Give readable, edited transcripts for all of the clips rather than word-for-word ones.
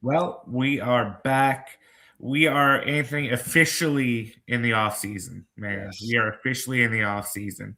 Well, we are back. We are, Anthony, officially in the off season, man. Yes. We are officially in the off season.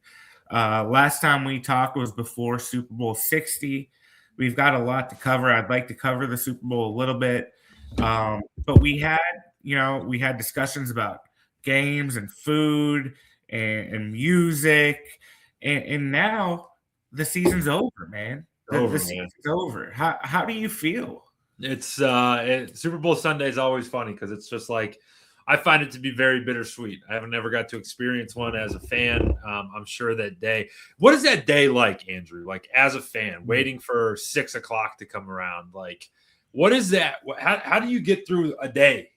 Last time we talked was before Super Bowl 60. We've got a lot to cover. I'd like to cover the Super Bowl a little bit. But we had discussions about games and food and music. And now the season's over, man. The Over, man. season's over. How do you feel? It's Super Bowl Sunday is always funny because it's just like I find it to be very bittersweet. I haven't never got to experience one as a fan. I'm sure that day. What is that day like, Andrew? Like as a fan, waiting for 6 o'clock to come around. Like, what is that? How do you get through a day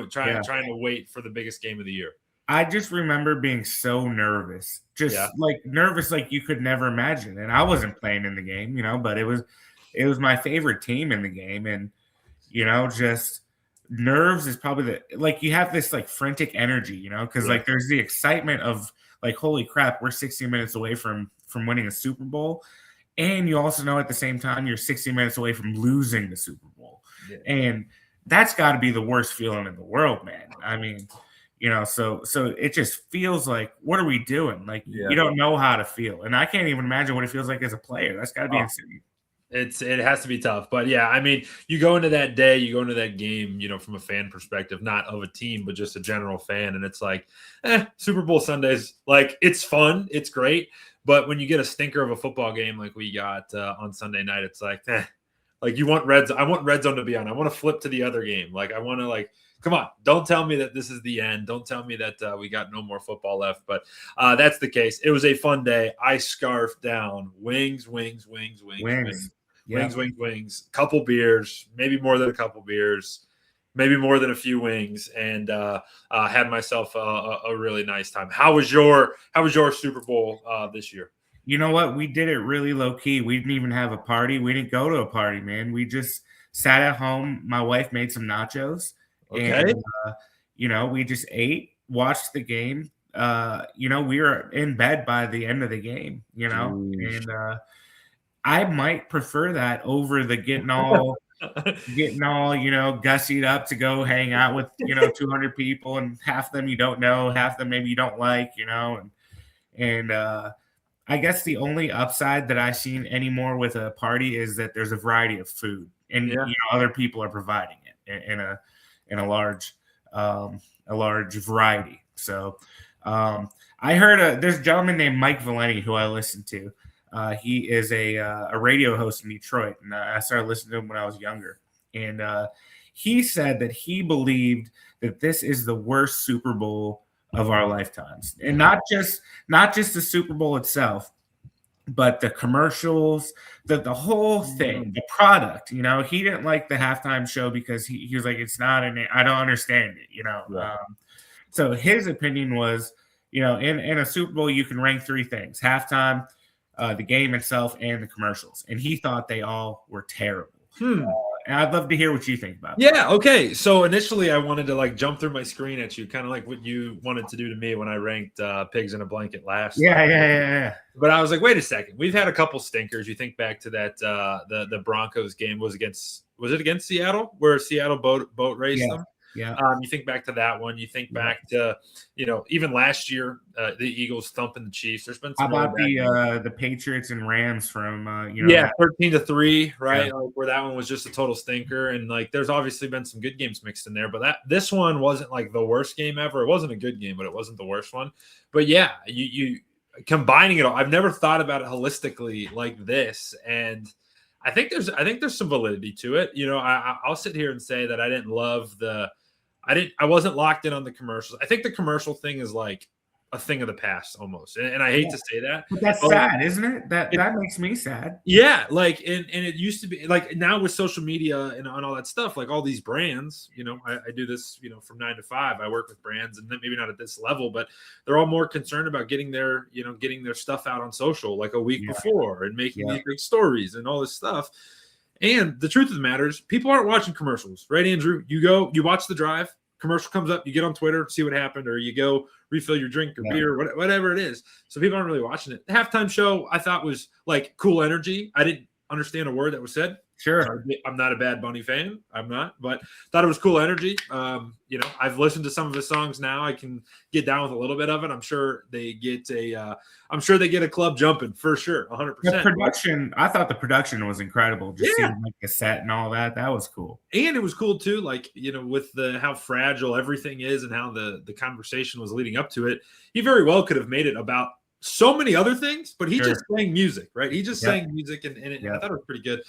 trying to wait for the biggest game of the year? I just remember being so nervous, like nervous, like you could never imagine. And I wasn't playing in the game, but it was my favorite team in the game, and just nerves is probably like you have this like frantic energy, because like there's the excitement of like, holy crap, we're 60 minutes away from winning a Super Bowl, and you also know at the same time you're 60 minutes away from losing the Super Bowl, and that's got to be the worst feeling in the world, man. I mean. So it just feels like, what are we doing? Like, you don't know how to feel. And I can't even imagine what it feels like as a player. That's got to be insane. It has to be tough. But, yeah, I mean, you go into that day, you go into that game, from a fan perspective, not of a team, but just a general fan. And it's like, Super Bowl Sundays, like, it's fun. It's great. But when you get a stinker of a football game like we got on Sunday night, it's like, like I want Red Zone to be on. I want to flip to the other game. Like, I want to, like, come on, don't tell me that this is the end. Don't tell me that we got no more football left. But that's the case. It was a fun day. I scarfed down wings. Couple beers, maybe more than a couple beers, maybe more than a few wings, and had myself a really nice time. How was your Super Bowl this year? You know what? We did it really low key. We didn't even have a party. We didn't go to a party, man. We just sat at home. My wife made some nachos. Okay. And, we just ate, watched the game. We were in bed by the end of the game, and I might prefer that over the getting all, gussied up to go hang out with, 200 people, and half them you don't know, half them maybe you don't like, and I guess the only upside that I've seen anymore with a party is that there's a variety of food, and other people are providing it in a large variety. So I heard there's a gentleman named Mike Valeni who I listened to. He is a radio host in Detroit, and I started listening to him when I was younger. And he said that he believed that this is the worst Super Bowl of our lifetimes, and not just the Super Bowl itself, but the commercials, the whole thing, the product. He didn't like the halftime show because he was like, it's not I don't understand it. So his opinion was, in a Super Bowl you can rank three things: halftime, the game itself, and the commercials. And he thought they all were terrible. And I'd love to hear what you think about that. Yeah, okay. So initially I wanted to like jump through my screen at you, kind of like what you wanted to do to me when I ranked Pigs in a Blanket last. Yeah. But I was like, wait a second. We've had a couple stinkers. You think back to that the Broncos game was it against Seattle, where Seattle boat raced them? Yeah. You think back to that one. You think back to, even last year, the Eagles thumping the Chiefs. There's been some. How about the Patriots and Rams from 13-3, right? Like, where that one was just a total stinker, and like there's obviously been some good games mixed in there, but this one wasn't like the worst game ever. It wasn't a good game, but it wasn't the worst one. But yeah, you combining it all, I've never thought about it holistically like this, and I think there's some validity to it. I'll sit here and say that I didn't love I wasn't locked in on the commercials. I think the commercial thing is like a thing of the past almost. And I hate to say that. But that's sad, isn't it? That makes me sad. Yeah, like and it used to be like now with social media and all that stuff, like all these brands, I do this, from 9 to 5. I work with brands, and maybe not at this level, but they're all more concerned about getting their stuff out on social like a week before and making these big stories and all this stuff. And the truth of the matter is people aren't watching commercials, right, Andrew? You watch the drive, commercial comes up, you get on Twitter, see what happened, or you go refill your drink or beer, whatever it is. So people aren't really watching it. The halftime show I thought was like cool energy. I didn't understand a word that was said. Sure. I'm not a Bad Bunny fan. I'm not, but thought it was cool energy. I've listened to some of his songs now. I can get down with a little bit of it. I'm sure they get a club jumping for sure, 100%. The production, I thought the production was incredible. Just seeing like the set and all that. That was cool. And it was cool too, like, with how fragile everything is and how the conversation was leading up to it. He very well could have made it about so many other things, but he just sang music, right? He just sang music, and I thought it was pretty good.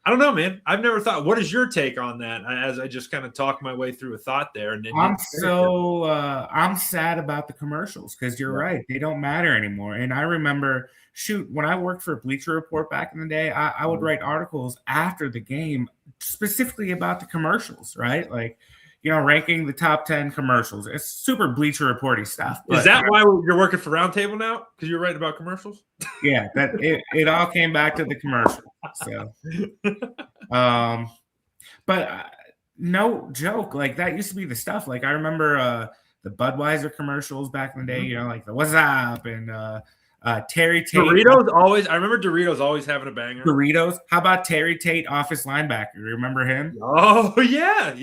I don't know, man. I've never thought. What is your take on that? As I just kind of talk my way through a thought there, and I'm sad about the commercials because you're right; they don't matter anymore. And I remember, when I worked for Bleacher Report back in the day, I would write articles after the game specifically about the commercials, right? Like, ranking the top 10 commercials. It's super Bleacher Reporty stuff. Is that why you're working for Roundtable now? Because you're writing about commercials? Yeah, it all came back to the commercial. So, but no joke, like that used to be the stuff. Like I remember the Budweiser commercials back in the day. Like the "What's Up" and Terry Tate. I remember Doritos always having a banger. Doritos. How about Terry Tate, office linebacker? Remember him? Oh yeah.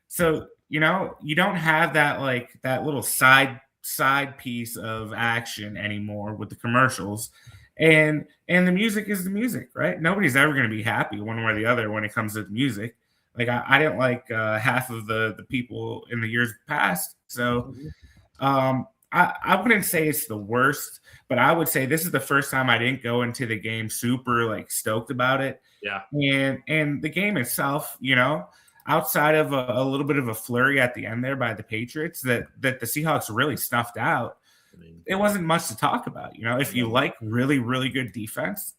So you don't have that little side piece of action anymore with the commercials, and the music is the music, right? Nobody's ever going to be happy one way or the other when it comes to the music. Like I didn't like half of the people in the years past, so. I wouldn't say it's the worst, but I would say this is the first time I didn't go into the game super stoked about it. Yeah. And the game itself, outside of a little bit of a flurry at the end there by the Patriots that the Seahawks really snuffed out, it wasn't much to talk about. If you like really, really good defense,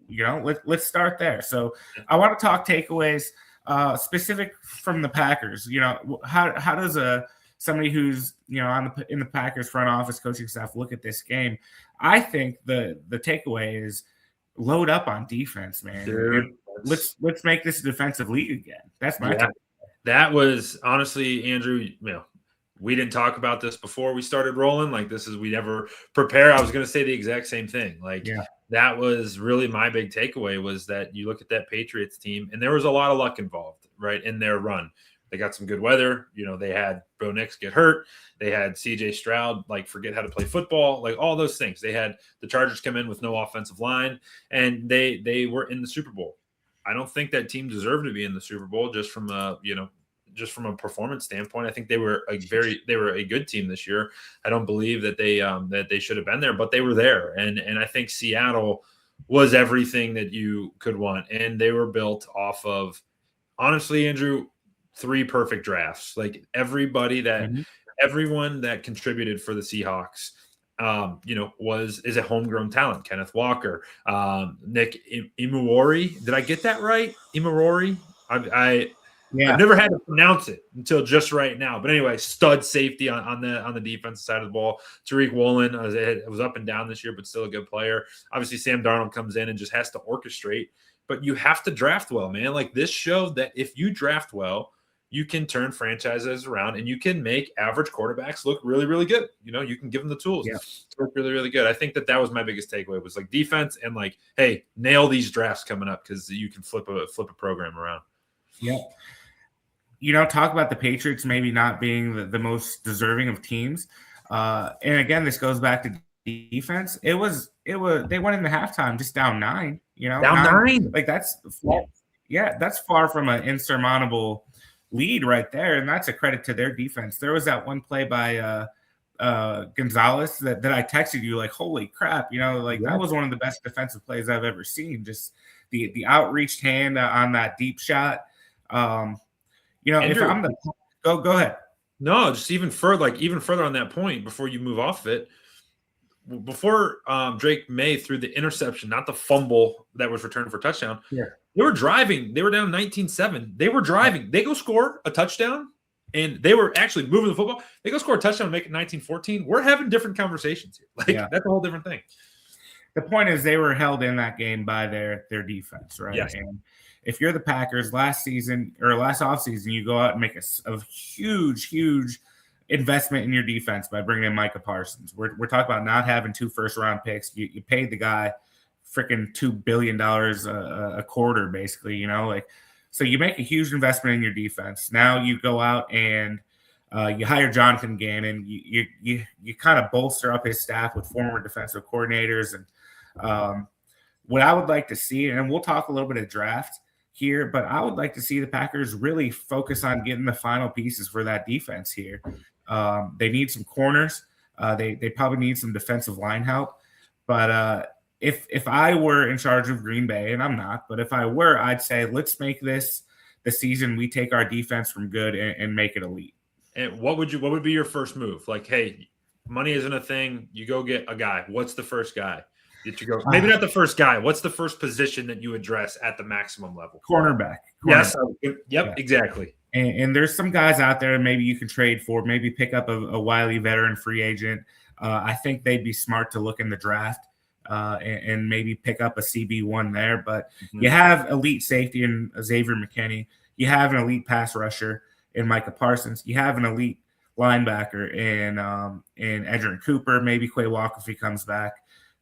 let's start there. So I want to talk takeaways specific from the Packers. How does somebody who's in the Packers front office coaching staff look at this game? I think the takeaway is load up on defense, man. Dude, let's make this a defensive league again. That's my takeaway. That was honestly, Andrew. We didn't talk about this before we started rolling. We never prepare. I was going to say the exact same thing. That was really my big takeaway, was that you look at that Patriots team and there was a lot of luck involved, right, in their run. They got some good weather. They had Bo Nix get hurt. They had CJ Stroud forget how to play football, all those things. They had the Chargers come in with no offensive line, and they were in the Super Bowl. I don't think that team deserved to be in the Super Bowl just from a performance standpoint. I think they were a good team this year. I don't believe that they should have been there, but they were there. And I think Seattle was everything that you could want. And they were built off of, honestly, Andrew, 3 perfect drafts. Everyone that contributed for the Seahawks, is a homegrown talent. Kenneth Walker, Nick Imawari. Did I get that right? Imawari? I've never had to pronounce it until just right now. But anyway, stud safety on the defensive side of the ball. Tariq Woolen was up and down this year, but still a good player. Obviously, Sam Darnold comes in and just has to orchestrate. But you have to draft well, man. This showed that if you draft well, you can turn franchises around and you can make average quarterbacks look really, really good. You can give them the tools to look really, really good. I think that was my biggest takeaway, was defense and hey, nail these drafts coming up, because you can flip a program around. Yeah. Talk about the Patriots maybe not being the most deserving of teams. And again, this goes back to defense. They went into halftime just down 9, down 9. That's far from an insurmountable lead right there, and that's a credit to their defense. There was that one play by Gonzalez that I texted you, holy crap, that was one of the best defensive plays I've ever seen. Just the outreached hand on that deep shot. Andrew, if I'm the go ahead. No, just even further on that point before you move off of it. Before Drake May threw the interception, not the fumble that was returned for a touchdown. Yeah. They were driving. They were down 19-7. They were driving. They go score a touchdown, and they were actually moving the football. They go score a touchdown and make it 19-14. We're having different conversations here. That's a whole different thing. The point is they were held in that game by their defense, right? Yes. And if you're the Packers last offseason, you go out and make a huge, huge investment in your defense by bringing in Micah Parsons. We're talking about not having 2 first-round picks. You paid the guy freaking $2 billion a quarter, basically, like, so you make a huge investment in your defense. Now you go out and you hire Jonathan Gannon. You kind of bolster up his staff with former defensive coordinators. And what I would like to see, and we'll talk a little bit of draft here, but I would like to see the Packers really focus on getting the final pieces for that defense here. They need some corners. They probably need some defensive line help. But if I were in charge of Green Bay, and I'm not, but if I were, I'd say let's make this the season we take our defense from good and make it elite. And what would be your first move? Like, hey, money isn't a thing. You go get a guy. What's the first guy that you go? Maybe not the first guy. What's the first position that you address at the maximum level? Cornerback. Yes. Yep. Yeah. Exactly. And there's some guys out there maybe you can trade for, maybe pick up a wily veteran free agent. I think they'd be smart to look in the draft and maybe pick up a CB1 there. But you have elite safety in Xavier McKinney. You have an elite pass rusher in Micah Parsons. You have an elite linebacker in Edgerrin Cooper, maybe Quay Walker if he comes back.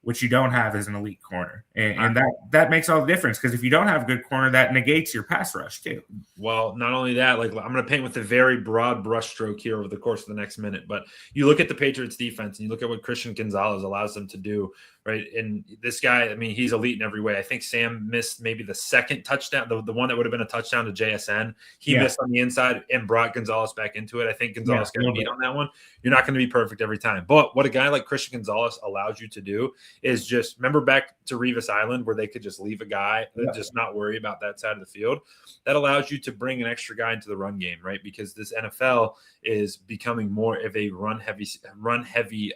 What you don't have is an elite corner. And that makes all the difference, because if you don't have a good corner, that negates your pass rush too. Well, not only that, like, I'm going to paint with a very broad brushstroke here over the course of the next minute, but you look at the Patriots defense and you look at what Christian Gonzalez allows them to do, right? And this guy, I mean, he's elite in every way. I think Sam missed maybe the second touchdown, the one that would have been a touchdown to JSN. He missed on the inside and brought Gonzalez back into it. I think Gonzalez got a beat on that one. You're not going to be perfect every time. But what a guy like Christian Gonzalez allows you to do is just, remember back to Revis Island where they could just leave a guy and just not worry about that side of the field. That allows you to bring an extra guy into the run game, right? Because this NFL is becoming more of a run heavy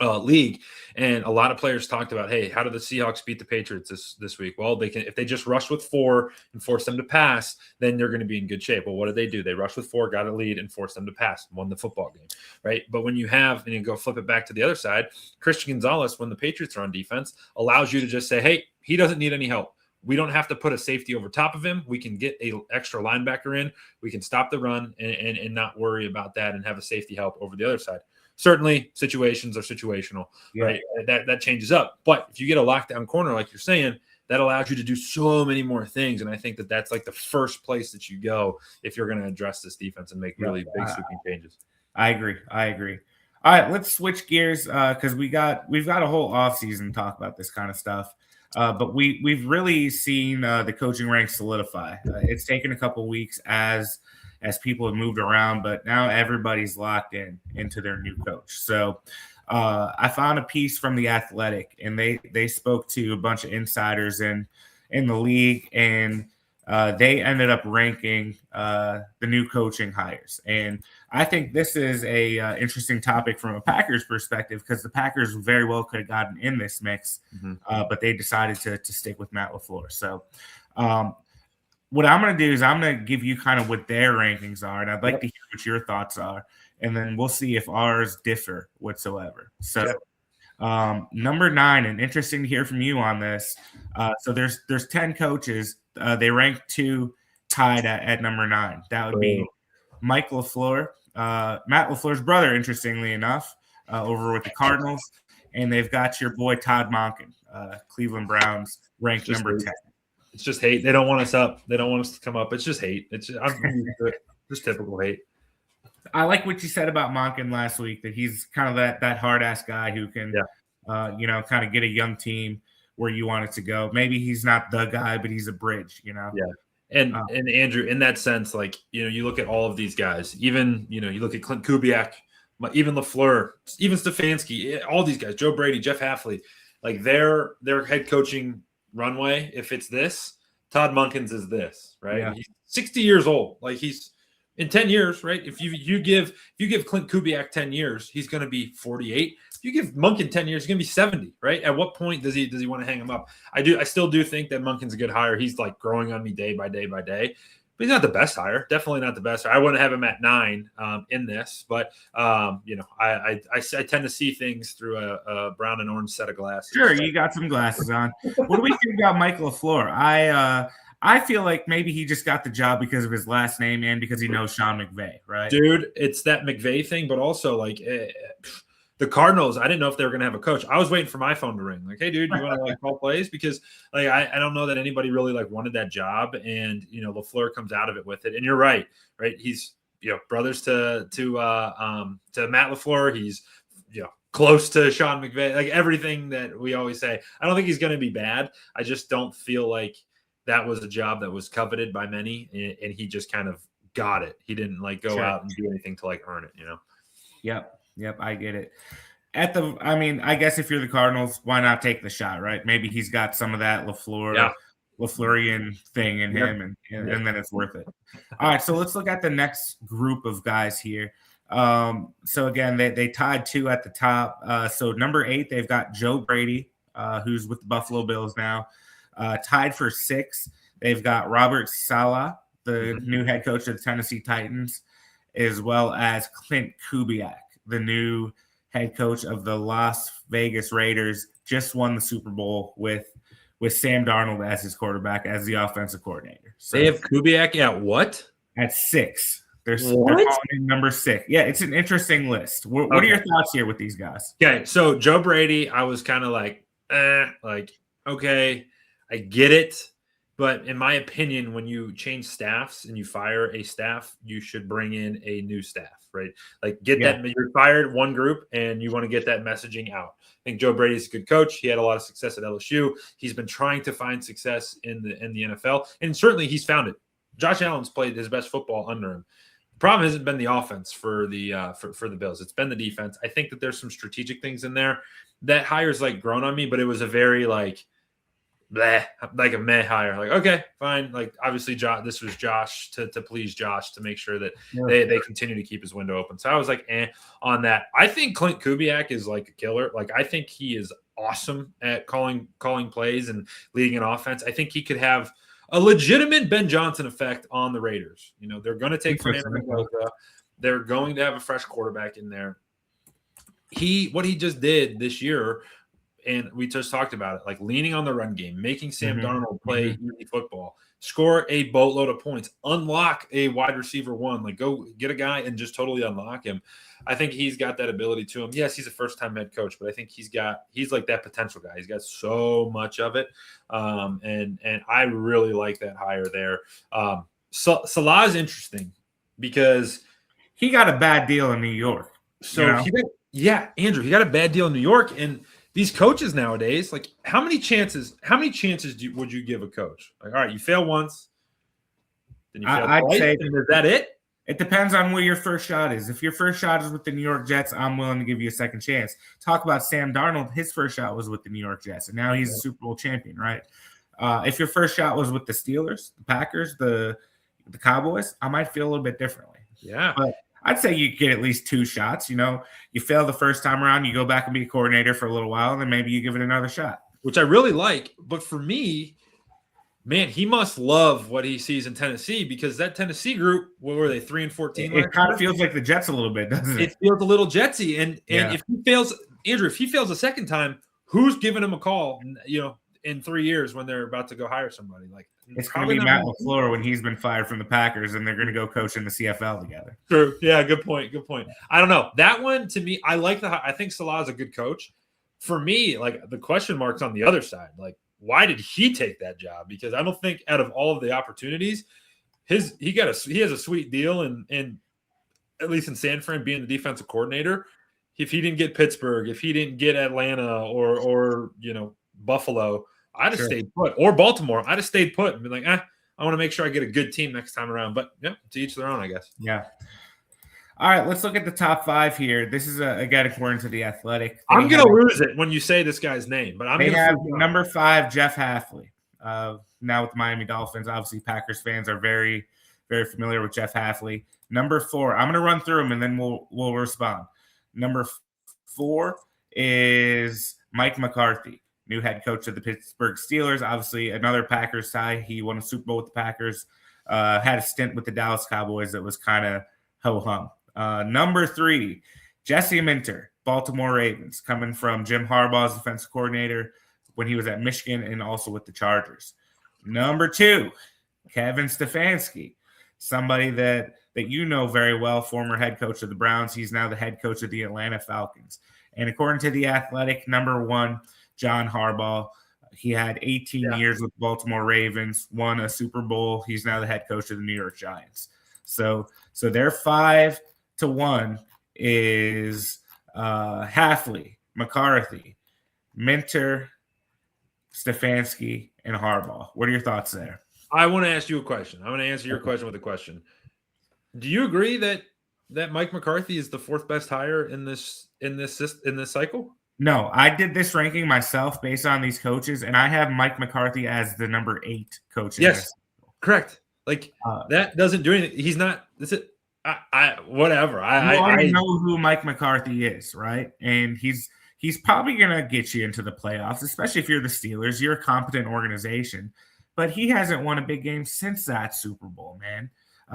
league, and a lot of players talked about, hey, how do the Seahawks beat the Patriots this week? Well, they can, if they just rush with 4 and force them to pass, then they're going to be in good shape. Well, what did they do? They rushed with 4, got a lead, and forced them to pass, won the football game, right? But when you have, and you go flip it back to the other side, Christian Gonzalez, when the Patriots are on defense, allows you to just say, hey, he doesn't need any help. We don't have to put a safety over top of him. We can get an extra linebacker in. We can stop the run and not worry about that and have a safety help over the other side. Certainly, situations are situational, right? That changes up. But if you get a lockdown corner, like you're saying, that allows you to do so many more things. And I think that's like the first place that you go if you're going to address this defense and make really big sweeping changes. I agree. All right, let's switch gears because we've got a whole offseason to talk about this kind of stuff. But we've really seen the coaching ranks solidify. It's taken a couple weeks as people have moved around, but now everybody's locked into their new coach. So I found a piece from The Athletic, and they spoke to a bunch of insiders in the league, and they ended up ranking the new coaching hires. And I think this is a interesting topic from a Packers perspective, because the Packers very well could have gotten in this mix, but they decided to stick with Matt LaFleur. So what I'm going to do is I'm going to give you kind of what their rankings are, and I'd like to hear what your thoughts are, and then we'll see if ours differ whatsoever. So number 9, and interesting to hear from you on this. So there's 10 coaches. They rank 2 tied at number 9. That would be Mike LaFleur, Matt LaFleur's brother, interestingly enough, over with the Cardinals. And they've got your boy Todd Monken, Cleveland Browns, ranked number 10. It's just hate. They don't want us up. They don't want us to come up. It's just hate. Just typical hate. I like what you said about Monken last week, that he's kind of that hard-ass guy who can, kind of get a young team where you want it to go. Maybe he's not the guy, but he's a bridge, Yeah. And Andrew, in that sense, like, you look at all of these guys, even, you look at Clint Kubiak, even LaFleur, even Stefanski, all these guys, Joe Brady, Jeff Hafley, like their head coaching runway, if it's this, Todd Monken's is this, right? Yeah. He's 60 years old. Like, he's in 10 years, right? If you give Clint Kubiak 10 years, he's going to be 48. If you give Monken 10 years, he's going to be 70, right? At what point does he want to hang him up? I still do think that Monken's a good hire. He's like growing on me day by day by day. But he's not the best hire. Definitely not the best hire. I wouldn't have him at 9 in this, but I tend to see things through a brown and orange set of glasses. Sure, you got some glasses on. What do we think about Mike LaFleur? I feel like maybe he just got the job because of his last name and because he knows Sean McVay, right? Dude, it's that McVay thing, but also like The Cardinals, I didn't know if they were going to have a coach. I was waiting for my phone to ring. Like, hey, dude, you want to like call plays? Because like I don't know that anybody really like wanted that job. And LaFleur comes out of it with it. And you're right? He's brothers to Matt LaFleur. He's close to Sean McVay. Like everything that we always say. I don't think he's going to be bad. I just don't feel like that was a job that was coveted by many, and he just kind of got it. He didn't like go out and do anything to like earn it. Yep, I get it. I guess if you're the Cardinals, why not take the shot, right? Maybe he's got some of that LaFleurian thing in him, and then it's worth it. All right, so let's look at the next group of guys here. So again, they tied 2 at the top. So number 8, they've got Joe Brady, who's with the Buffalo Bills now. Tied for 6, they've got Robert Saleh, the new head coach of the Tennessee Titans, as well as Clint Kubiak, the new head coach of the Las Vegas Raiders, just won the Super Bowl with Sam Darnold as his quarterback, as the offensive coordinator. So they have Kubiak at what? At 6. They're calling him number 6. Yeah, it's an interesting list. What are your thoughts here with these guys? Okay, so Joe Brady, I was kind of like, okay, I get it. But in my opinion, when you change staffs and you fire a staff, you should bring in a new staff, right? Like that you're fired one group and you want to get that messaging out. I think Joe Brady's a good coach. He had a lot of success at LSU. He's been trying to find success in the NFL, and certainly he's found it. Josh Allen's played his best football under him. The problem hasn't been the offense for the for the Bills. It's been the defense. I think that there's some strategic things in there. That hire's like grown on me, but it was a very like a meh hire. Like, okay, fine. Like, obviously, this was Josh to please Josh to make sure that they continue to keep his window open. So I was like, on that. I think Clint Kubiak is like a killer. Like, I think he is awesome at calling plays and leading an offense. I think he could have a legitimate Ben Johnson effect on the Raiders. They're going to take Fernando Mendoza. They're going to have a fresh quarterback in there. What he just did this year, and we just talked about it, like leaning on the run game, making Sam Darnold play easy football, score a boatload of points, unlock a wide receiver 1, like go get a guy and just totally unlock him. I think he's got that ability to him. Yes, he's a first-time head coach, but I think he's like that potential guy. He's got so much of it, and I really like that hire there. Salah is interesting because he got a bad deal in New York. So Andrew, he got a bad deal in New York, and these coaches nowadays, like how many chances would you give a coach? Like, all right, you fail once, then you fail twice, and is that it? It depends on where your first shot is. If your first shot is with the New York Jets, I'm willing to give you a second chance. Talk about Sam Darnold. His first shot was with the New York Jets, and now he's a Super Bowl champion, right? If your first shot was with the Steelers, the Packers, the Cowboys, I might feel a little bit differently. Yeah. But I'd say you get at least 2 shots. You fail the first time around, you go back and be a coordinator for a little while, and then maybe you give it another shot. Which I really like. But for me, man, he must love what he sees in Tennessee, because that Tennessee group, what were they, 3-14? It kind of feels like the Jets a little bit, doesn't it? It feels a little Jetsy. And if he fails, Andrew, if he fails a second time, who's giving him a call, in 3 years when they're about to go hire somebody? Like, it's going to be Matt LaFleur when he's been fired from the Packers, and they're going to go coach in the CFL together. True. Yeah, good point. I don't know. That one, to me, I think Salah is a good coach. For me, like, the question mark's on the other side. Like, why did he take that job? Because I don't think out of all of the opportunities, he has a sweet deal, and at least in San Fran, being the defensive coordinator. If he didn't get Pittsburgh, if he didn't get Atlanta or Buffalo, I'd have stayed put, or Baltimore. I'd have stayed put and been like, I want to make sure I get a good team next time around. But to each their own, I guess. Yeah. All right, let's look at the top 5 here. This is again according to The Athletic. I'm going to lose it when you say this guy's name, but I'm going to have number 5, Jeff Hafley. Now with the Miami Dolphins, obviously Packers fans are very, very familiar with Jeff Hafley. Number 4, I'm going to run through them and then we'll respond. Number 4 is Mike McCarthy, new head coach of the Pittsburgh Steelers. Obviously, another Packers tie. He won a Super Bowl with the Packers. Had a stint with the Dallas Cowboys that was kind of ho-hum. Number 3, Jesse Minter, Baltimore Ravens, coming from Jim Harbaugh's defensive coordinator when he was at Michigan and also with the Chargers. Number 2, Kevin Stefanski, somebody that you know very well, former head coach of the Browns. He's now the head coach of the Atlanta Falcons. And according to The Athletic, number 1, John Harbaugh. He had 18 years with Baltimore Ravens, won a Super Bowl. He's now the head coach of the New York Giants. So their 5-1 is Hafley, McCarthy, Minter, Stefanski, and Harbaugh. What are your thoughts there? I want to ask you a question. I'm going to answer your question with a question. Do you agree that Mike McCarthy is the 4th best hire in this cycle? No, I did this ranking myself based on these coaches, and I have Mike McCarthy as the number 8 coach. Yes, correct. Like that doesn't do anything. He's not. That's it. Whatever. I know who Mike McCarthy is, right? And he's probably gonna get you into the playoffs, especially if you're the Steelers. You're a competent organization, but he hasn't won a big game since that Super Bowl, man.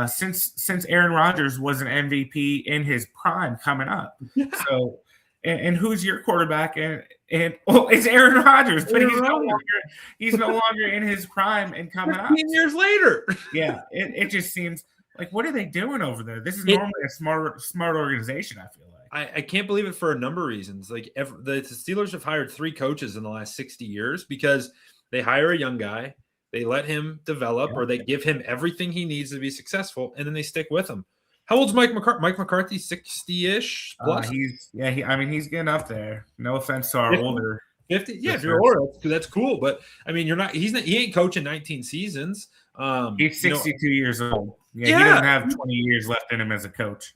Since Aaron Rodgers was an MVP in his prime coming up. Yeah. So. And who's your quarterback? And it's Aaron Rodgers, but he's no longer in his prime and coming up. 15 years later. Yeah, it just seems like, what are they doing over there? This is normally a smart organization, I feel like. I can't believe it for a number of reasons. Like the Steelers have hired 3 coaches in the last 60 years because they hire a young guy, they let him develop, or they give him everything he needs to be successful, and then they stick with him. How old's Mike McCarthy? Mike McCarthy, 60-ish plus? He's getting up there. No offense to our 50, older 50. Yeah, if you're older, that's cool. But I mean, he ain't coaching 19 seasons. He's 62 years old. Yeah, he doesn't have 20 years left in him as a coach.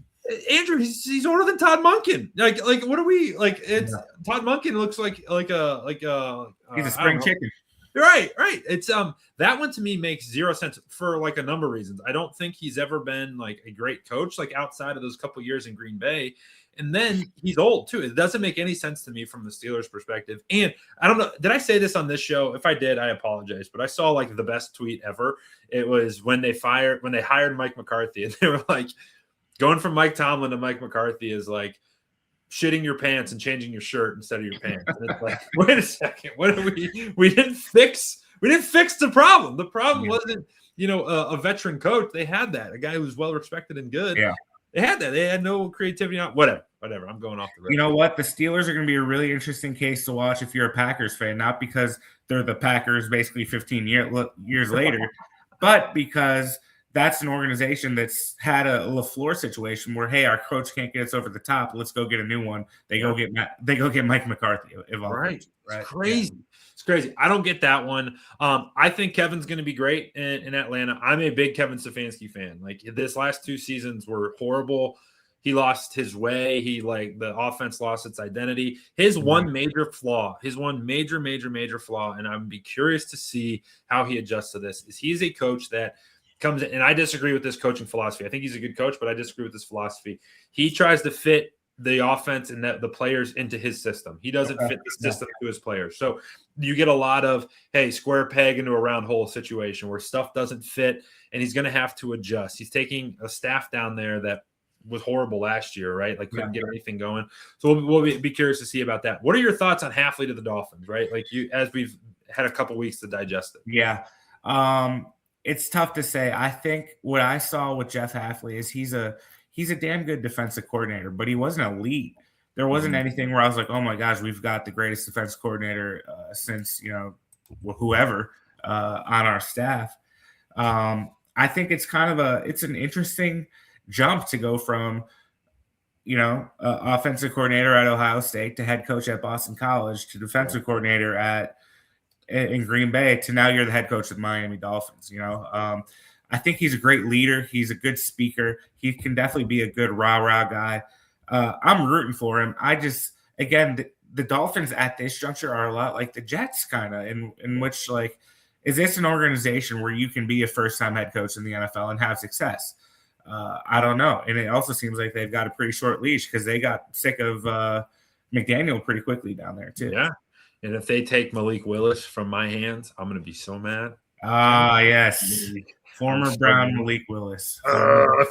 Andrew, he's older than Todd Monken. Like what are we like? It's Todd Monken looks like a he's a spring chicken. Right. It's that one to me makes zero sense for like a number of reasons. I don't think he's ever been like a great coach, like outside of those couple years in Green Bay. And then he's old too. It doesn't make any sense to me from the Steelers' perspective. And I don't know, did I say this on this show? If I did, I apologize. But I saw like the best tweet ever. It was when they hired Mike McCarthy, and they were like, going from Mike Tomlin to Mike McCarthy is like shitting your pants and changing your shirt instead of your pants. And it's like, wait a second, what are we didn't fix the problem. The problem wasn't, a veteran coach. They had that, a guy who's well respected and good. Yeah. They had that. They had no creativity. Whatever. I'm going off the road. You know what? The Steelers are going to be a really interesting case to watch if you're a Packers fan, not because they're the Packers basically 15 years later, but because that's an organization that's had a LaFleur situation where, hey, our coach can't get us over the top. Let's go get a new one. They go get Mike McCarthy. Right. It's crazy. Yeah. It's crazy. I don't get that one. I think Kevin's going to be great in Atlanta. I'm a big Kevin Stefanski fan. Like, this last 2 seasons were horrible. He lost his way. The offense lost its identity. His one major flaw, major flaw, and I'm be curious to see how he adjusts to this, is he's a coach that comes in, and I disagree with this coaching philosophy. I think he's a good coach, but I disagree with this philosophy. He tries to fit the offense and the players into his system. He doesn't fit the system to his players. So you get a lot of, hey, square peg into a round hole situation where stuff doesn't fit, and he's going to have to adjust. He's taking a staff down there that was horrible last year, right? Like, couldn't get anything going. So we'll be curious to see about that. What are your thoughts on Hafley to the Dolphins, right? Like, as we've had a couple weeks to digest it. Yeah. It's tough to say. I think what I saw with Jeff Hafley is he's a damn good defensive coordinator, but he wasn't elite. There wasn't anything where I was like, oh my gosh, we've got the greatest defense coordinator since, whoever on our staff. I think it's it's an interesting jump to go from, offensive coordinator at Ohio State to head coach at Boston College to defensive coordinator in Green Bay to now you're the head coach of the Miami Dolphins. I think he's a great leader. He's a good speaker. He can definitely be a good rah-rah guy. I'm rooting for him. The Dolphins at this juncture are a lot like the Jets, kind of, in which, like, is this an organization where you can be a first-time head coach in the NFL and have success? I don't know. And it also seems like they've got a pretty short leash because they got sick of McDaniel pretty quickly down there too. Yeah. And if they take Malik Willis from my hands, I'm going to be so mad. Yes. Former Brown Malik Willis.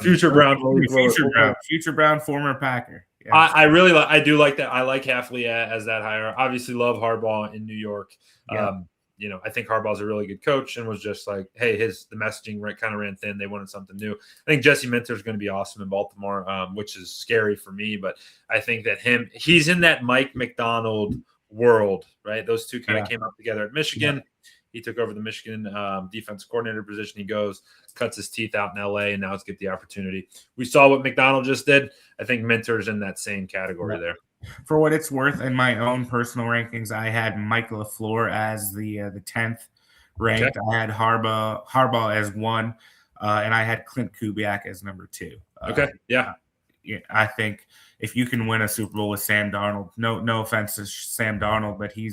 Future Brown Malik Willis. Future Brown, former Packer. Yes. I do like that. I like Hafley as that hire. Obviously love Harbaugh in New York. Yeah. I think Harbaugh's a really good coach and was just like, hey, the messaging kind of ran thin. They wanted something new. I think Jesse Minter is going to be awesome in Baltimore, which is scary for me. But I think that he's in that Mike McDonald world, right? Those two kind of came up together at Michigan. Yeah. He took over the Michigan defense coordinator position. He goes, cuts his teeth out in LA, and now let's get the opportunity. We saw what McDonald just did. I think Minter's in that same category there. For what it's worth, in my own personal rankings, I had Mike LaFleur as the 10th ranked. Okay. I had Harbaugh as 1, and I had Clint Kubiak as number 2. Okay, yeah. I think if you can win a Super Bowl with Sam Darnold, no offense to Sam Darnold, but he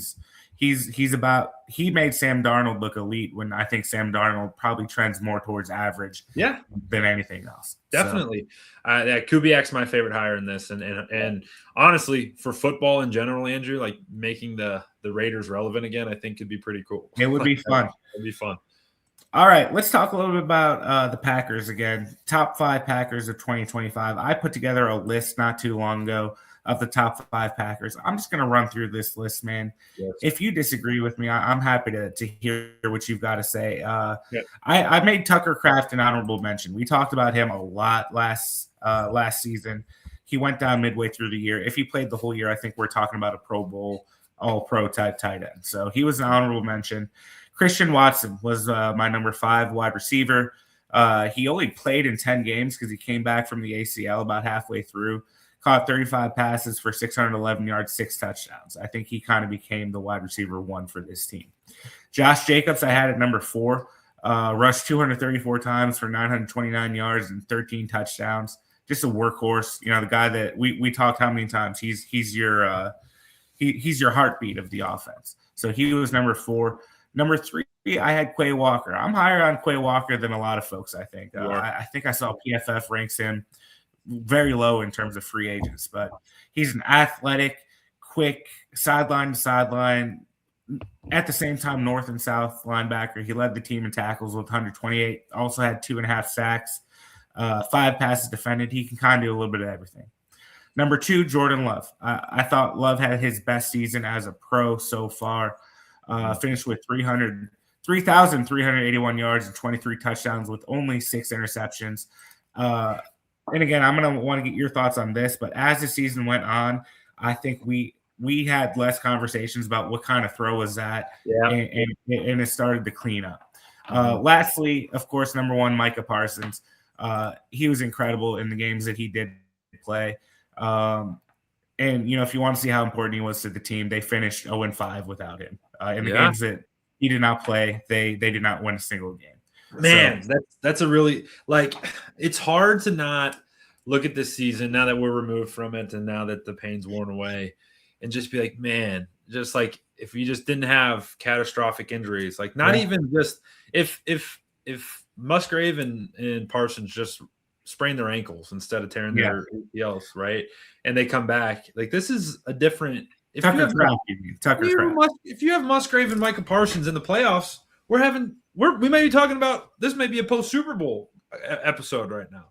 made Sam Darnold look elite when I think Sam Darnold probably trends more towards average than anything else. Definitely. Kubiak's my favorite hire in this. And honestly, for football in general, Andrew, like making the Raiders relevant again, I think could be pretty cool. It would be fun. It'd be fun. All right, let's talk a little bit about the Packers again. Top 5 Packers of 2025. I put together a list not too long ago of the top 5 Packers. I'm just going to run through this list, man. Yes. If you disagree with me, I'm happy to hear what you've got to say. I made Tucker Kraft an honorable mention. We talked about him a lot last season. He went down midway through the year. If he played the whole year, I think we're talking about a Pro Bowl, all-pro type tight end. So he was an honorable mention. Christian Watson was my number 5 wide receiver. He only played in 10 games because he came back from the ACL about halfway through. Caught 35 passes for 611 yards, 6 touchdowns. I think he kind of became the wide receiver 1 for this team. Josh Jacobs, I had at number 4. Rushed 234 times for 929 yards and 13 touchdowns. Just a workhorse. The guy that we talked how many times. He's your heartbeat of the offense. So he was number 4. Number 3, I had Quay Walker. I'm higher on Quay Walker than a lot of folks, I think. I think I saw PFF ranks him very low in terms of free agents, but he's an athletic, quick, sideline to sideline, at the same time north and south linebacker. He led the team in tackles with 128, also had 2.5 sacks, 5 passes defended. He can kind of do a little bit of everything. Number 2, Jordan Love. I thought Love had his best season as a pro so far. Finished with 3,381 yards and 23 touchdowns with only 6 interceptions. And again, I'm going to want to get your thoughts on this, but as the season went on, I think we had less conversations about what kind of throw was that, and it started to clean up. Lastly, of course, number 1, Micah Parsons. He was incredible in the games that he did play. And, if you want to see how important he was to the team, they finished 0-5 without him. In the games that he did not play, they did not win a single game. Man, so, that's a really it's hard to not look at this season now that we're removed from it and now that the pain's worn away and just be like, man, just like if we just didn't have catastrophic injuries, like not even just if Musgrave and Parsons just sprain their ankles instead of tearing their ACLs, right? And they come back, like this is a different. If you have Musgrave and Micah Parsons in the playoffs, we may be talking about this. May be a post Super Bowl episode right now,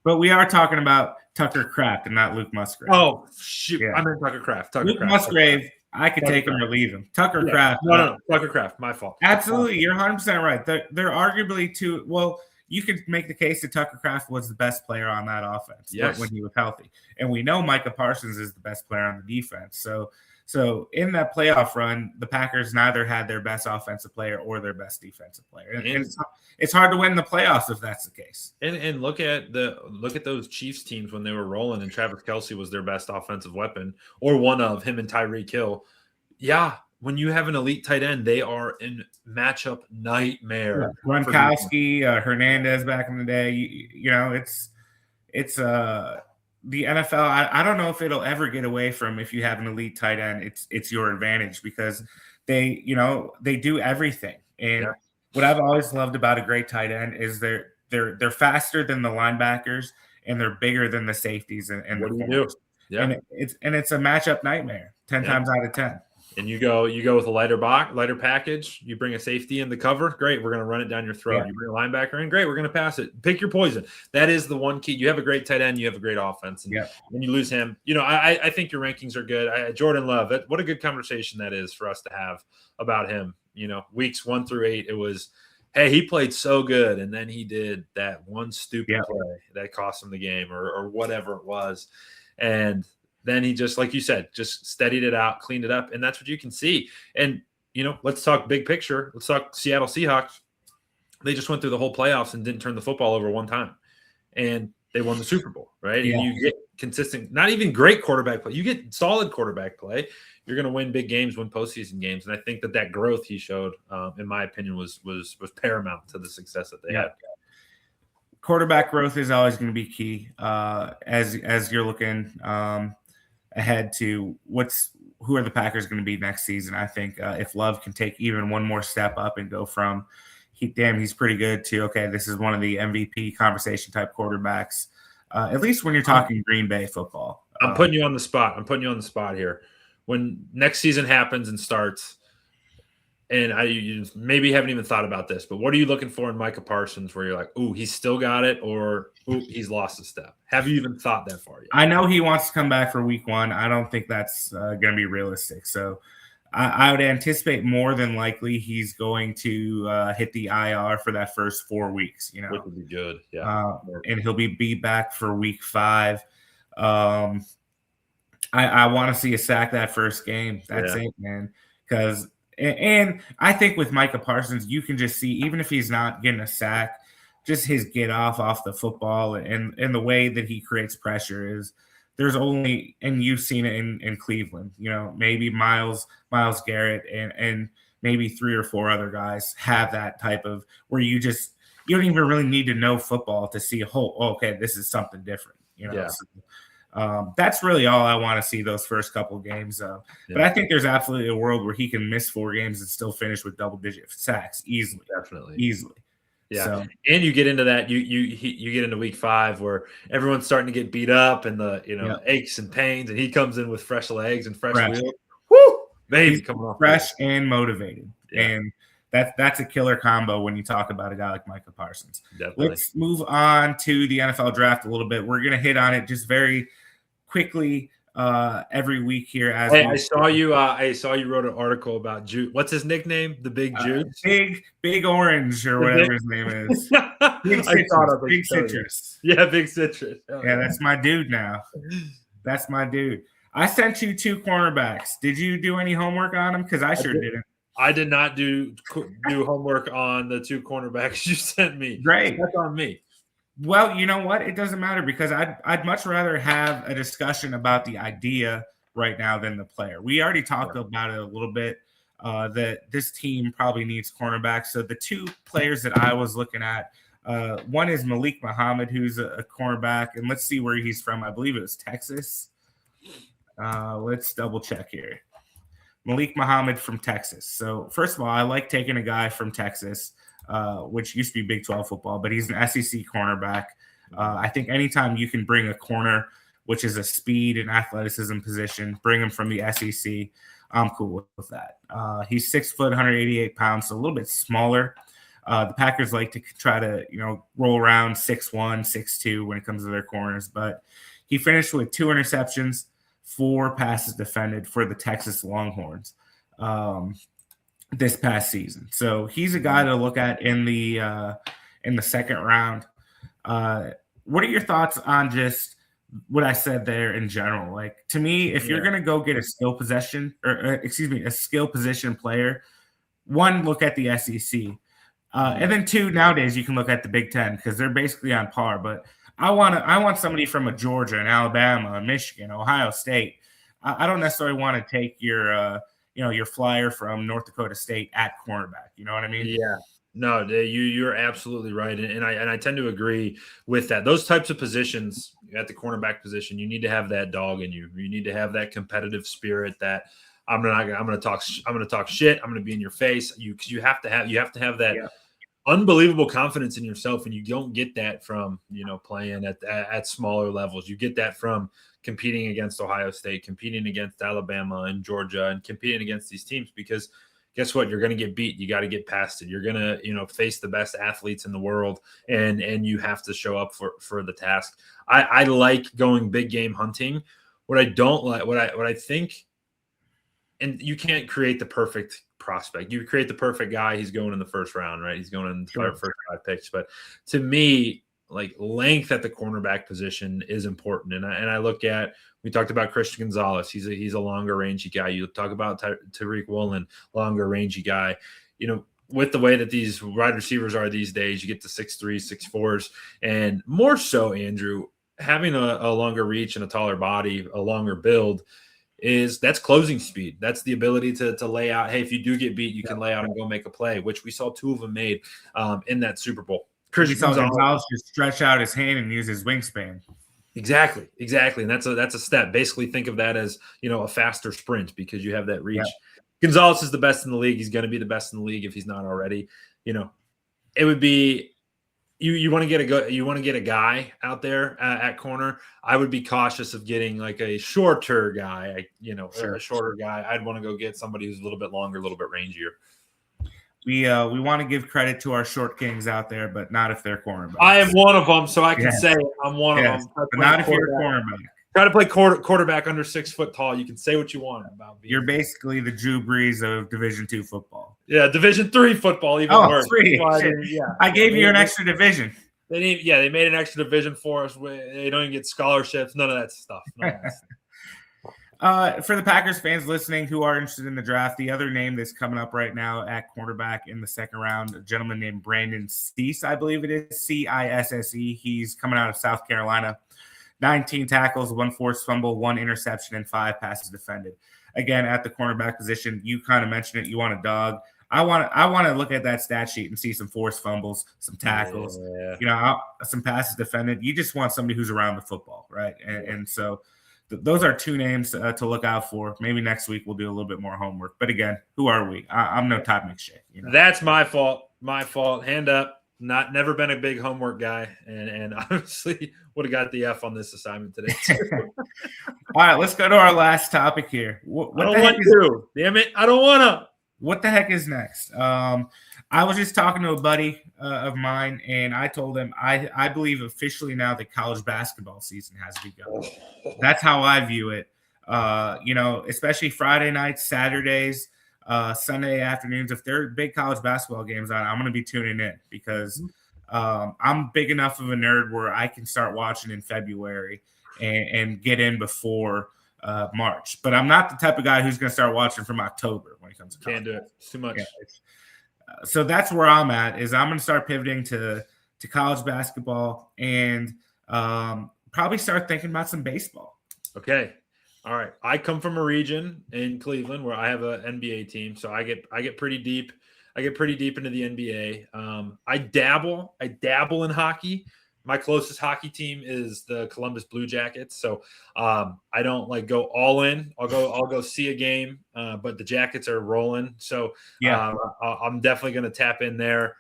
But we are talking about Tucker Kraft and not Luke Musgrave. Oh shoot, I meant Tucker Kraft. Musgrave, I could take him or leave him. Tucker Kraft. No, Tucker Kraft. My fault. Absolutely, you're 100% right. They're arguably too. Well, you could make the case that Tucker Kraft was the best player on that offense when he was healthy, and we know Micah Parsons is the best player on the defense. So in that playoff run, the Packers neither had their best offensive player or their best defensive player. And it's hard to win the playoffs if that's the case. And look at those Chiefs teams when they were rolling and Travis Kelce was their best offensive weapon, or one of him and Tyreek Hill. Yeah, when you have an elite tight end, they are in matchup nightmare. Gronkowski, Hernandez back in the day. It's the NFL, I don't know if it'll ever get away from if you have an elite tight end, it's your advantage because they do everything. And what I've always loved about a great tight end is they're faster than the linebackers and they're bigger than the safeties and what the do you do? Yeah. And it's a matchup nightmare 10 times out of 10. And you go with a lighter package. You bring a safety in the cover. Great. We're going to run it down your throat. Yeah. You bring a linebacker in. Great. We're going to pass it. Pick your poison. That is the one key. You have a great tight end. You have a great offense. And when you lose him, I think your rankings are good. Jordan Love, what a good conversation that is for us to have about him. weeks 1 through 8, it was, hey, he played so good, and then he did that one stupid play that cost him the game or whatever it was. And then he just, like you said, just steadied it out, cleaned it up, and that's what you can see. And, let's talk big picture. Let's talk Seattle Seahawks. They just went through the whole playoffs and didn't turn the football over one time. And they won the Super Bowl, right? Yeah. And you get consistent, not even great quarterback play. You get solid quarterback play. You're going to win big games, win postseason games. And I think that growth he showed, in my opinion, was paramount to the success that they had. Quarterback growth is always going to be key as you're looking ahead to who are the Packers going to be next season. I think if Love can take even one more step up and go from he's pretty good to, okay, this is one of the MVP conversation type quarterbacks, at least when you're talking Green Bay football. I'm putting you on the spot. I'm putting you on the spot here. When next season happens and starts, and you maybe haven't even thought about this, but what are you looking for in Micah Parsons where you're like, ooh, he's still got it, or ooh, he's lost a step? Have you even thought that far yet? I know he wants to come back for week 1. I don't think that's going to be realistic. So I would anticipate more than likely he's going to hit the IR for that first 4 weeks. Which would be good. Yeah. And he'll be back for week 5. I want to see a sack that first game. That's it, man. Because and I think with Micah Parsons, you can just see, even if he's not getting a sack, just his get off the football and the way that he creates pressure is there's only, and you've seen it in Cleveland, maybe Myles Garrett and maybe 3 or 4 other guys have that type of where you don't even really need to know football to see okay, this is something different. So, that's really all I want to see those first couple of games. But I think there's absolutely a world where he can miss 4 games and still finish with double-digit sacks easily. Definitely. Easily. Yeah. So, and you get into that, you get into week 5 where everyone's starting to get beat up and the aches and pains, and he comes in with fresh legs and fresh wheels. Woo! Baby coming off fresh and motivated. Yeah. And that's a killer combo when you talk about a guy like Micah Parsons. Definitely. Let's move on to the NFL draft a little bit. We're going to hit on it just very quickly every week here. I saw you wrote an article about Juice. What's his nickname? The Big Juice? Big Orange or whatever his name is. Big Citrus. Yeah, Big Citrus. Yeah, that's my dude now. That's my dude. I sent you 2 cornerbacks. Did you do any homework on them? Because I sure didn't. I did not do homework on the 2 cornerbacks you sent me. Great. That's on me. Well, you know what? It doesn't matter because I'd much rather have a discussion about the idea right now than the player. We already talked about it a little bit, that this team probably needs cornerbacks. So the 2 players that I was looking at, one is Malik Muhammad, who's a cornerback, and let's see where he's from. I believe it was Texas. Let's double check here. Malik Muhammad from Texas. So first of all, I like taking a guy from Texas, which used to be Big 12 football, but he's an SEC cornerback. I think anytime you can bring a corner, which is a speed and athleticism position, bring him from the SEC, I'm cool with that. He's 6 foot, 188 pounds, so a little bit smaller. The Packers like to try to, roll around 6'1", 6'2" when it comes to their corners, but he finished with 2 interceptions, 4 passes defended for the Texas Longhorns this past season. So he's a guy to look at in the second round. What are your thoughts on just what I said there in general? Like, to me, if you're going to go get a skill position player, 1, look at the SEC. And then 2, nowadays you can look at the Big Ten because they're basically on par. But I want somebody from a Georgia and Alabama, Michigan, Ohio State. I don't necessarily want to take your flyer from North Dakota State at cornerback. You know what I mean? Yeah. No, you're absolutely right, and I tend to agree with that. Those types of positions at the cornerback position, you need to have that dog in you. You need to have that competitive spirit. That I'm gonna talk shit. I'm gonna be in your face. You have to have that unbelievable confidence in yourself, and you don't get that from playing at smaller levels. You get that from competing against Ohio State, competing against Alabama and Georgia, and competing against these teams because. Guess what? You're going to get beat. You got to get past it. You're going to, face the best athletes in the world, and you have to show up for the task. I like going big game hunting. What I don't like, what I think, and you can't create the perfect prospect. You create the perfect guy. He's going in the first round, right? He's going in the first 5 picks. But to me, like length at the cornerback position is important. And I look at, we talked about Christian Gonzalez. He's a longer rangey guy. You talk about Tariq Woolen, longer rangey guy. With the way that these wide receivers are these days, you get to 6'3", 6'4s, and more so, Andrew, having a longer reach and a taller body, a longer build, that's closing speed. That's the ability to lay out. Hey, if you do get beat, you can lay out and go make a play, which we saw 2 of them made in that Super Bowl. Christian Gonzalez just stretch out his hand and use his wingspan. Exactly. And that's a step. Basically, think of that as a faster sprint because you have that reach. Yeah. Gonzalez is the best in the league. He's going to be the best in the league if he's not already. It would be you want to get a guy out there at corner. I would be cautious of getting like a shorter guy. A shorter guy. I'd want to go get somebody who's a little bit longer, a little bit rangier. We want to give credit to our short kings out there, but not if they're cornerbacks. I am one of them, so I can say I'm one of them. But not if you're a cornerback. Try to play quarterback under 6 foot tall. You can say what you want about me. You're basically the Drew Brees of Division II football. Yeah, Division III football, even worse. 3. I gave you an extra division. They made an extra division for us. They don't even get scholarships. None of that stuff. For the Packers fans listening who are interested in the draft, the other name that's coming up right now at cornerback in the second round, a gentleman named Brandon Cease, I believe it is, Cisse. He's coming out of South Carolina. 19 tackles, 1 forced fumble, 1 interception, and 5 passes defended. Again, at the cornerback position, you kind of mentioned it. You want a dog. I want to look at that stat sheet and see some forced fumbles, some tackles, some passes defended. You just want somebody who's around the football, right? And so those are 2 names to look out for. Maybe next week we'll do a little bit more homework. But again, who are we? I'm no Todd McShay. That's my fault. Hand up. Never been a big homework guy, and honestly would have got the F on this assignment today. All right, let's go to our last topic here. I don't want to. Damn it, I don't want to. What the heck is next? I was just talking to a buddy of mine, and I told him I believe officially now the college basketball season has begun. That's how I view it. Especially Friday nights, Saturdays, Sunday afternoons. If there are big college basketball games on, I'm going to be tuning in because I'm big enough of a nerd where I can start watching in February and get in before March. But I'm not the type of guy who's going to start watching from October when it comes to college. Can't do it. It's too much. Yeah, so that's where I'm at. Is I'm going to start pivoting to college basketball and probably start thinking about some baseball. Okay. All right. I come from a region in Cleveland where I have an NBA team, so I get pretty deep. I get pretty deep into the NBA. I dabble in hockey. My closest hockey team is the Columbus Blue Jackets. So I don't go all in. I'll go see a game, but the Jackets are rolling. So I'm definitely going to tap in there.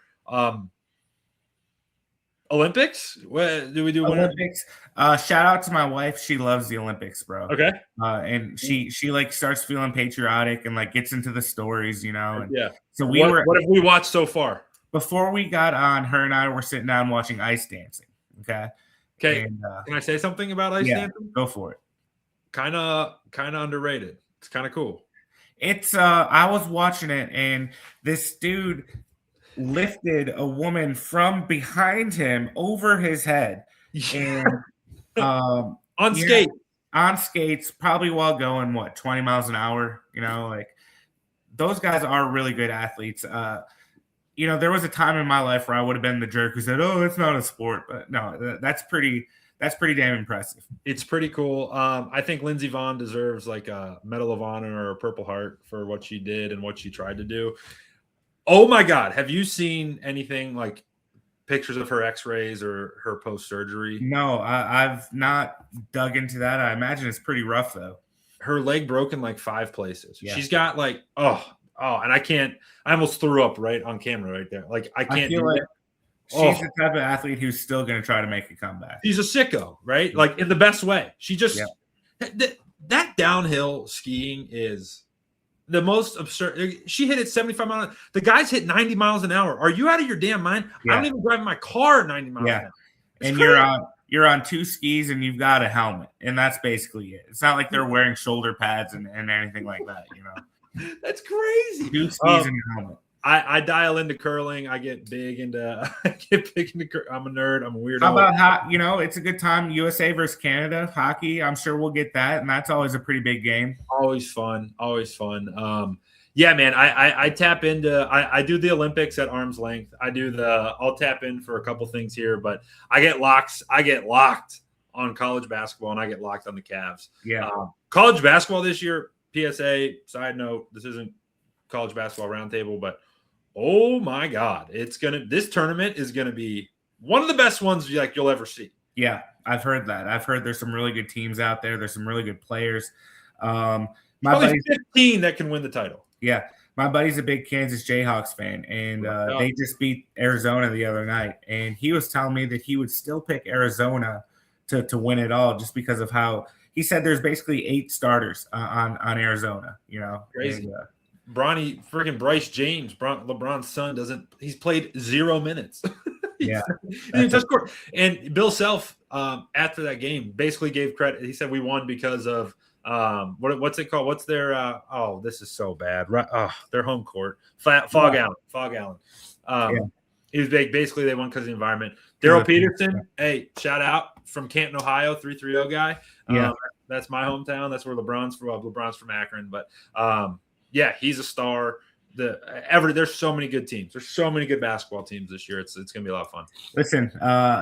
Olympics? What do we do? Olympics. Shout out to my wife. She loves the Olympics, bro. Okay. And she starts feeling patriotic and gets into the stories, And yeah. So what have we watched so far? Before we got on, her and I were sitting down watching ice dancing. Okay. And, can I say something about ice dancing? Go for it. Kind of underrated. It's kind of cool. It's I was watching it and this dude lifted a woman from behind him over his head and on skates, probably while going 20 miles an hour. Those guys are really good athletes. There was a time in my life where I would have been the jerk who said, "Oh, it's not a sport," but no, that's pretty damn impressive. It's pretty cool. I think Lindsey Vonn deserves a Medal of Honor or a Purple Heart for what she did and what she tried to do. Oh my God. Have you seen anything like pictures of her x-rays or her post-surgery? No, I've not dug into that. I imagine it's pretty rough though. Her leg broke in 5 places. Yeah. She's got and I almost threw up right on camera right there. I can't do it. She's the type of athlete who's still going to try to make a comeback. She's a sicko, right? In the best way. She just that downhill skiing is the most absurd. She hit it 75 miles an hour. The guys hit 90 miles an hour. Are you out of your damn mind? Yeah. I don't even drive my car at 90 miles an hour. And you're on 2 skis and you've got a helmet. And that's basically it. It's not like they're wearing shoulder pads and anything like that, That's crazy. Two skis and a helmet. I dial into curling. I get big into. I'm a nerd. I'm a weirdo. How about it's a good time. USA versus Canada hockey. I'm sure we'll get that, and that's always a pretty big game. Always fun. Yeah, man. I tap into. I do the Olympics at arm's length. I'll tap in for a couple things here, but I get locked on college basketball, and I get locked on the Cavs. Yeah. College basketball this year. PSA side note: this isn't college basketball roundtable, but oh my God, this tournament is gonna be one of the best ones you'll ever see. Yeah, I've heard that. I've heard there's some really good teams out there. There's some really good players. My buddy's 15 that can win the title. Yeah, my buddy's a big Kansas Jayhawks fan, and they just beat Arizona the other night. And he was telling me that he would still pick Arizona to win it all, just because of how he said there's basically 8 starters on Arizona. Crazy. And, freaking Bryce James, LeBron's son, he's played 0 minutes. Yeah. And Bill Self, after that game, basically gave credit. He said we won because of what's it called? What's their this is so bad. Their home court. Fog Allen. He was basically they won because of the environment. Daryl Peterson, hey, shout out from Canton, Ohio, 330 guy. That's my hometown. That's where LeBron's from. LeBron's from Akron, but yeah, he's a star. There's so many good teams. There's so many good basketball teams this year. It's gonna be a lot of fun. Listen,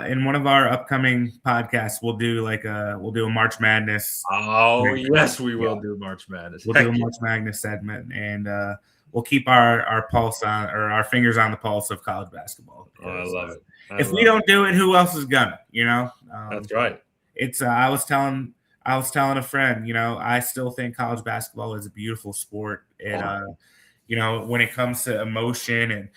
in one of our upcoming podcasts, we'll do a March Madness. Oh yes, we will do March Madness. We'll do a March Madness segment, and we'll keep our pulse on, or our fingers on the pulse of college basketball. I love it. If we don't do it, who else is gonna? That's right. It's I was telling a friend, I still think college basketball is a beautiful sport. And when it comes to emotion and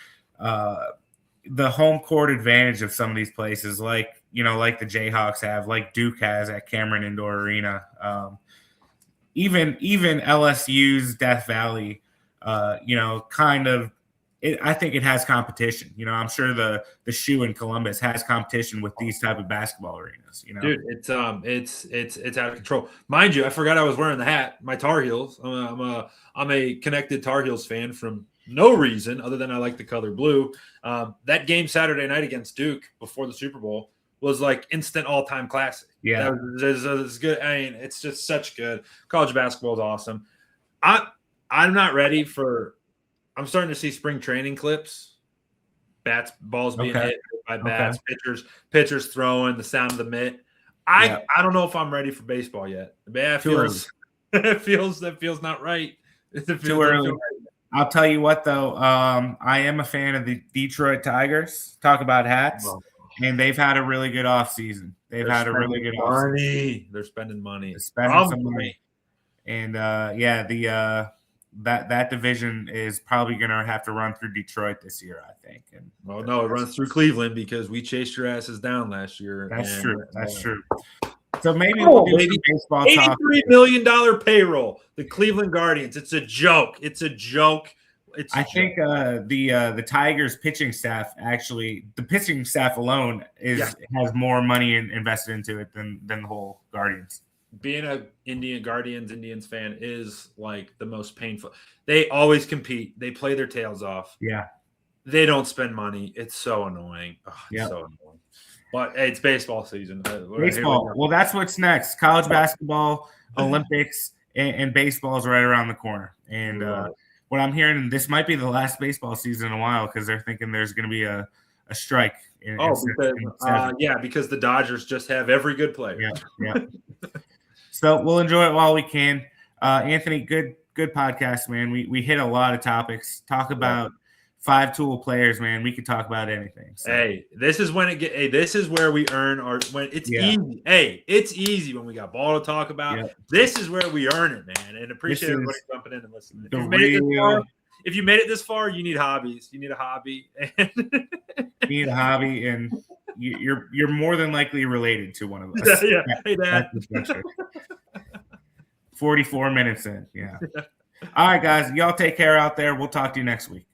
the home court advantage of some of these places, like the Jayhawks have, like Duke has at Cameron Indoor Arena, even LSU's Death Valley, I think it has competition. I'm sure the shoe in Columbus has competition with these type of basketball arenas. Dude, it's out of control. Mind you, I forgot I was wearing the hat. My Tar Heels. I'm a connected Tar Heels fan from no reason other than I like the color blue. That game Saturday night against Duke before the Super Bowl was like instant all-time classic. Yeah, it's good. I mean, it's just such good. College basketball is awesome. I'm not ready for. I'm starting to see spring training clips, balls being hit by bats, pitchers throwing, the sound of the mitt. I don't know if I'm ready for baseball yet. It feels not right. Too early. I'll tell you what, though. I am a fan of the Detroit Tigers. Talk about hats. And they've had a really good offseason. They're spending money. They're spending some money. And that division is probably going to have to run through Detroit this year, I think. And it runs through Cleveland because we chased your asses down last year. That's true. So maybe we'll do baseball talk. $83 million payroll. The Cleveland Guardians. It's a joke. I think the Tigers pitching staff, actually, the pitching staff alone has more money invested into it than the whole Guardians. Being a Indians fan is like the most painful. They always compete. They play their tails off. Yeah. They don't spend money. It's so annoying. So annoying. But hey, it's baseball season. Baseball. Well, that's what's next. College basketball, Olympics, and baseball is right around the corner. And what I'm hearing, this might be the last baseball season in a while because they're thinking there's going to be a strike. Because the Dodgers just have every good player. Yeah. So we'll enjoy it while we can. Anthony, good podcast, man. We hit a lot of topics. Talk about 5-tool players, man. We could talk about anything. So. Hey, this is where we earn our easy. Hey, it's easy when we got ball to talk about. Yep. This is where we earn it, man. And appreciate everybody jumping in and listening. If you made it this far, you need hobbies. You need a hobby. You need a hobby, and you're more than likely related to one of us. Yeah. Hey, Dad. 44 minutes in. Yeah. All right, guys. Y'all take care out there. We'll talk to you next week.